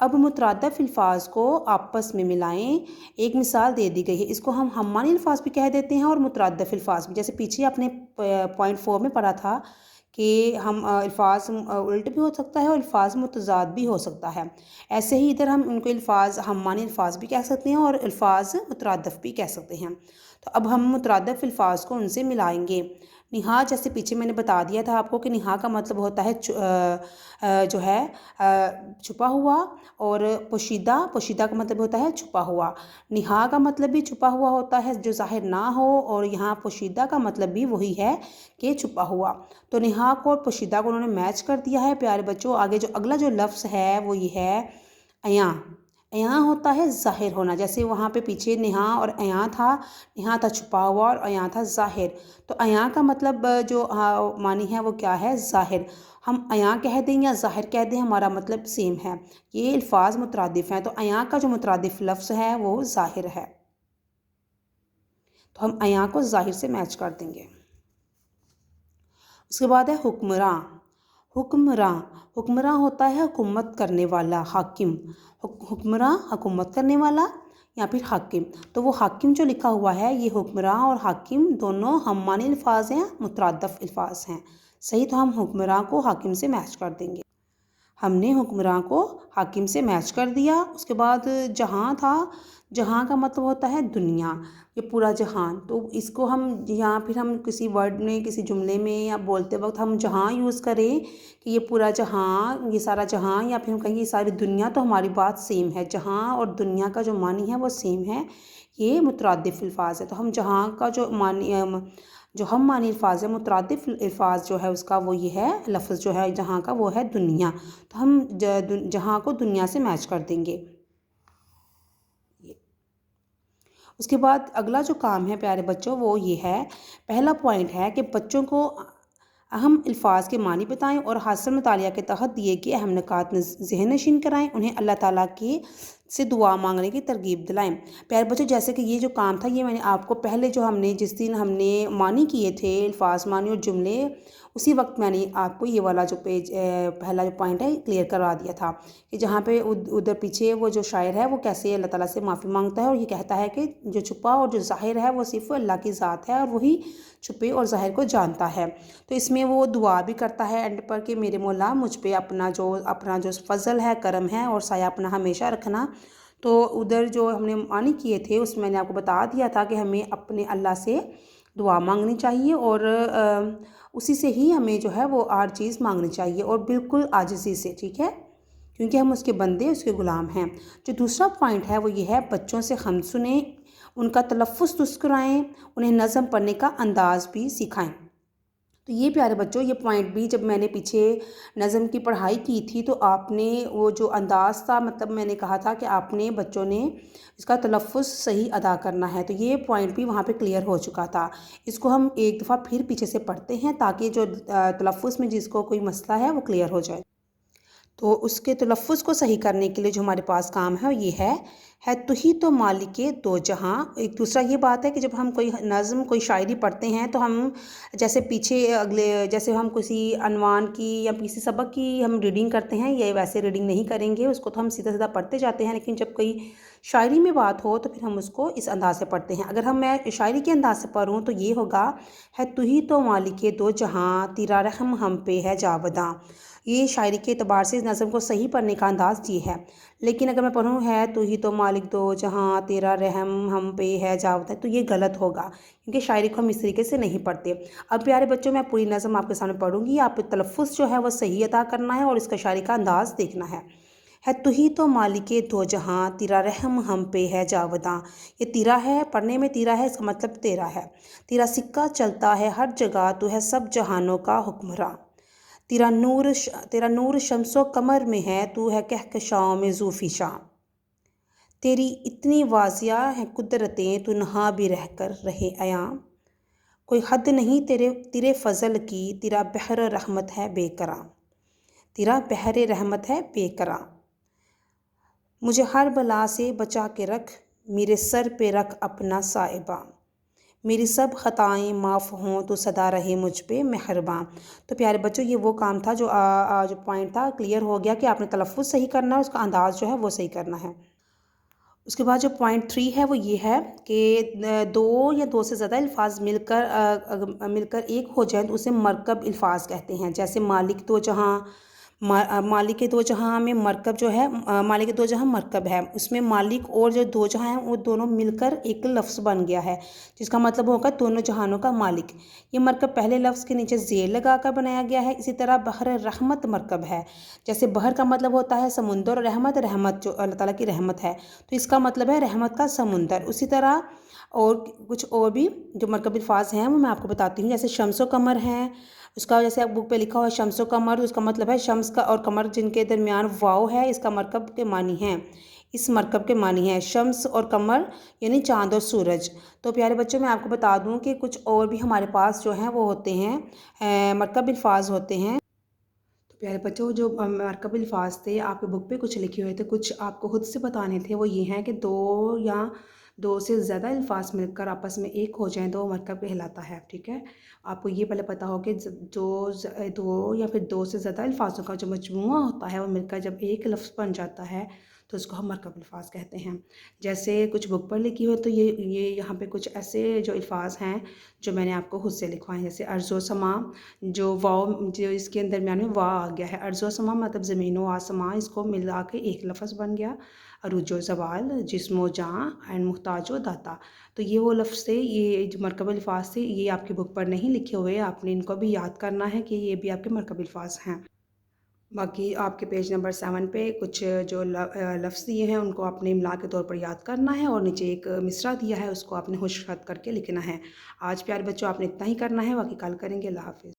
اب مترادف الفاظ کو آپس میں ملائیں۔ ایک مثال دے دی گئی ہے، اس کو ہم معنی الفاظ بھی کہہ دیتے ہیں اور مترادف الفاظ بھی، جیسے پیچھے اپنے پوائنٹ 4 میں پڑھا تھا کہ ہم الفاظ الٹ بھی ہو سکتا ہے اور الفاظ متضاد بھی ہو سکتا ہے، ایسے ہی ادھر ہم ان کو الفاظ ہم معنی الفاظ بھی کہہ سکتے ہیں اور الفاظ مترادف بھی کہہ سکتے ہیں۔ تو اب ہم مترادف الفاظ کو ان سے ملائیں گے۔ نہا، جیسے پیچھے میں نے بتا دیا تھا آپ کو کہ نہا کا مطلب ہوتا ہے جو ہے چھپا ہوا، اور پوشیدہ، پوشیدہ کا مطلب ہوتا ہے چھپا ہوا۔ نہا کا مطلب بھی چھپا ہوا ہوتا ہے جو ظاہر نہ ہو، اور یہاں پوشیدہ کا مطلب بھی وہی ہے کہ چھپا ہوا۔ تو نہا کو اور پوشیدہ کو انہوں نے میچ کر دیا ہے پیارے بچوں۔ آگے جو اگلا جو لفظ ہے وہ یہ ہے عیاں۔ عیاں ہوتا ہے ظاہر ہونا، جیسے وہاں پہ پیچھے نہا اور عیاں تھا، نہا تھا چھپا ہوا اور عیاں تھا ظاہر۔ تو عیاں کا مطلب جو معنی ہے وہ کیا ہے؟ ظاہر۔ ہم عیاں کہہ دیں یا ظاہر کہہ دیں، ہمارا مطلب سیم ہے، یہ الفاظ مترادف ہیں۔ تو عیاں کا جو مترادف لفظ ہے وہ ظاہر ہے، تو ہم عیاں کو ظاہر سے میچ کر دیں گے۔ اس کے بعد ہے حکمراں۔ حکمراں، حکمراں ہوتا ہے حکومت کرنے والا، حاکم۔ حکمراں حکومت کرنے والا یا پھر حاکم۔ تو وہ حاکم جو لکھا ہوا ہے، یہ حکمراں اور حاکم دونوں ہم معنی الفاظ ہیں، مترادف الفاظ ہیں، صحیح۔ تو ہم حکمراں کو حاکم سے میچ کر دیں گے۔ ہم نے حکمراں کو حاکم سے میچ کر دیا۔ اس کے بعد جہاں تھا، جہاں کا مطلب ہوتا ہے دنیا، یہ پورا جہان۔ تو اس کو ہم یہاں پھر ہم کسی ورڈ میں، کسی جملے میں یا بولتے وقت ہم جہاں یوز کریں کہ یہ پورا جہاں، یہ سارا جہاں، یا پھر ہم کہیں یہ ساری دنیا، تو ہماری بات سیم ہے۔ جہاں اور دنیا کا جو معنی ہے وہ سیم ہے، یہ مترادف الفاظ ہے۔ تو ہم جہاں کا جو معنی، جو ہم معنی الفاظ ہے، مترادف الفاظ جو ہے اس کا وہ یہ ہے، لفظ جو ہے جہاں کا وہ ہے دنیا۔ تو ہم جہاں کو دنیا سے میچ کر دیں گے۔ اس کے بعد اگلا جو کام ہے پیارے بچوں وہ یہ ہے، پہلا پوائنٹ ہے کہ بچوں کو اہم الفاظ کے معنی بتائیں اور حاصل مطالعہ کے تحت دیے کہ اہم نکات ذہن نشین کرائیں، انہیں اللہ تعالیٰ کی سے دعا مانگنے کی ترغیب دلائیں۔ پیارے بچوں، جیسے کہ یہ جو کام تھا یہ میں نے آپ کو پہلے جو ہم نے جس دن ہم نے معنی کیے تھے، الفاظ معنی اور جملے، اسی وقت میں نے آپ کو یہ والا جو پیج پہلا جو پوائنٹ ہے کلیئر کروا دیا تھا کہ جہاں پہ ادھر پیچھے وہ جو شاعر ہے وہ کیسے اللہ تعالیٰ سے معافی مانگتا ہے اور یہ کہتا ہے کہ جو چھپا اور جو ظاہر ہے وہ صرف اللہ کی ذات ہے اور وہی چھپے اور ظاہر کو جانتا ہے۔ تو اس میں وہ دعا بھی کرتا ہے اینڈ پر کہ میرے مولا مجھ پہ اپنا جو فضل ہے، کرم ہے اور سایہ اپنا ہمیشہ رکھنا۔ تو ادھر جو ہم نے معنی کیے تھے اس میں نے آپ کو بتا دیا تھا کہ ہمیں اپنے اللہ سے دعا مانگنی چاہیے اور اسی سے ہی ہمیں جو ہے وہ ہر چیز مانگنی چاہیے اور بالکل عاجزی سے، ٹھیک ہے، کیونکہ ہم اس کے بندے، اس کے غلام ہیں۔ جو دوسرا پوائنٹ ہے وہ یہ ہے، بچوں سے حمد سنیں، ان کا تلفظ درست کرائیں، انہیں نظم پڑھنے کا انداز بھی سکھائیں۔ تو یہ پیارے بچوں، یہ پوائنٹ بھی جب میں نے پیچھے نظم کی پڑھائی کی تھی تو آپ نے وہ جو انداز تھا، مطلب میں نے کہا تھا کہ آپ نے بچوں نے اس کا تلفظ صحیح ادا کرنا ہے، تو یہ پوائنٹ بھی وہاں پہ کلیئر ہو چکا تھا۔ اس کو ہم ایک دفعہ پھر پیچھے سے پڑھتے ہیں تاکہ جو تلفظ میں جس کو کوئی مسئلہ ہے وہ کلیئر ہو جائے۔ تو اس کے تلفظ کو صحیح کرنے کے لیے جو ہمارے پاس کام ہے وہ یہ ہے تو ہی تو مالک دو جہاں۔ ایک دوسرا یہ بات ہے کہ جب ہم کوئی نظم، کوئی شاعری پڑھتے ہیں تو ہم جیسے پیچھے جیسے ہم کسی عنوان کی یا کسی سبق کی ہم ریڈنگ کرتے ہیں، یہ ویسے ریڈنگ نہیں کریں گے، اس کو تو ہم سیدھا سیدھا پڑھتے جاتے ہیں، لیکن جب کوئی شاعری میں بات ہو تو پھر ہم اس کو اس انداز سے پڑھتے ہیں۔ اگر میں شاعری کے انداز سے پڑھوں تو یہ ہوگا، ہے تو ہی تو مالک دو جہاں، تیرا رحم ہم پہ ہے جاوداں۔ یہ شاعری کے اعتبار سے نظم کو صحیح پڑھنے کا انداز یہ ہے، لیکن اگر میں پڑھوں ہے تو ہی تو مالک دو جہاں، تیرا رحم ہم پہ ہے جاوداں، تو یہ غلط ہوگا کیونکہ شاعری کو ہم اس طریقے سے نہیں پڑھتے۔ اب پیارے بچوں، میں پوری نظم آپ کے سامنے پڑھوں گی، آپ تلفظ جو ہے وہ صحیح ادا کرنا ہے اور اس کا شاعری کا انداز دیکھنا ہے تو ہی تو مالک دو جہاں، تیرا رحم ہم پہ ہے جاوداں۔ یہ تیرا ہے، پڑھنے میں تیرا ہے، اس کا مطلب تیرا ہے۔ تیرا سکہ چلتا ہے ہر جگہ، تو ہے سب جہانوں کا حکمراں۔ تیرا نور شمس و قمر میں ہے، تو ہے کہکشاؤں میں ذو فشاں۔ تیری اتنی واضح ہیں قدرتیں، تو نہاں بھی رہ کر رہے عیاں۔ کوئی حد نہیں تیرے فضل کی، تیرا بحر رحمت ہے بے کراں۔ تیرا بحر رحمت ہے بے کراں۔ مجھے ہر بلا سے بچا کے رکھ، میرے سر پہ رکھ اپنا سائبہ۔ میری سب خطائیں معاف ہوں تو سدا رہے مجھ پہ مہرباں۔ تو پیارے بچوں یہ وہ کام تھا جو پوائنٹ تھا، کلیئر ہو گیا کہ آپ نے تلفظ صحیح کرنا ہے، اس کا انداز جو ہے وہ صحیح کرنا ہے۔ اس کے بعد جو پوائنٹ 3 ہے وہ یہ ہے کہ دو یا دو سے زیادہ الفاظ مل کر ایک ہو جائیں تو اسے مرکب الفاظ کہتے ہیں۔ جیسے مالک دو جہاں، مالک دو جہاں میں مرکب جو ہے، مالک دو جہاں مرکب ہے، اس میں مالک اور جو دو جہاں ہیں وہ دونوں مل کر ایک لفظ بن گیا ہے، جس کا مطلب ہوگا دونوں جہانوں کا مالک۔ یہ مرکب پہلے لفظ کے نیچے زیر لگا کر بنایا گیا ہے۔ اسی طرح بحر رحمت مرکب ہے، جیسے بحر کا مطلب ہوتا ہے سمندر، اور رحمت جو اللہ تعالیٰ کی رحمت ہے، تو اس کا مطلب ہے رحمت کا سمندر۔ اسی طرح اور کچھ اور بھی جو مرکب الفاظ ہیں وہ میں آپ کو بتاتی ہوں، جیسے شمس و قمر ہیں، اس کا جیسے بک پہ لکھا ہوا ہے شمس و قمر، اس کا مطلب ہے شمس کا اور قمر جن کے درمیان واو ہے، اس کا مرکب کے معنی ہیں، اس مرکب کے معنی ہیں شمس اور قمر یعنی چاند اور سورج۔ تو پیارے بچوں میں آپ کو بتا دوں کہ کچھ اور بھی ہمارے پاس جو ہیں وہ ہوتے ہیں، مرکب الفاظ ہوتے ہیں۔ تو پیارے بچوں جو مرکب الفاظ تھے آپ کے بک پہ کچھ لکھے ہوئے تھے، کچھ آپ کو خود سے بتانے تھے، وہ یہ ہیں کہ دو یا دو سے زیادہ الفاظ مل کر آپس میں ایک ہو جائیں تو وہ مرکب کہلاتا ہے، ٹھیک ہے۔ آپ کو یہ پہلے پتہ ہو کہ دو یا پھر دو سے زیادہ الفاظوں کا جو مجموعہ ہوتا ہے وہ مل کر جب ایک لفظ بن جاتا ہے تو اس کو ہم مرکب الفاظ کہتے ہیں۔ جیسے کچھ بک پر لکھی ہوئی تو یہ یہاں پہ کچھ ایسے جو الفاظ ہیں جو میں نے آپ کو خود سے لکھوائے ہیں، جیسے ارض و سما، جو واو جو اس کے درمیان میں وا آ گیا ہے، ارض و سما مطلب زمین و آسمان، اس کو ملا کے ایک لفظ بن گیا۔ عروج و زوال، جسم و جاں، عین محتاج و داتا۔ تو یہ وہ لفظ تھے، یہ جو مرکب الفاظ تھے، یہ آپ کی بک پر نہیں لکھے ہوئے، آپ نے ان کو بھی یاد کرنا ہے کہ یہ بھی آپ کے مرکب الفاظ ہیں۔ باقی آپ کے پیج نمبر 7 پہ کچھ جو لفظ دیے ہیں ان کو آپ نے املا کے طور پر یاد کرنا ہے، اور نیچے ایک مصرع دیا ہے اس کو آپ نے خشک خط کر کے لکھنا ہے۔ آج پیارے بچوں آپ نے اتنا ہی کرنا ہے، باقی کل کریں گے۔ اللہ حافظ۔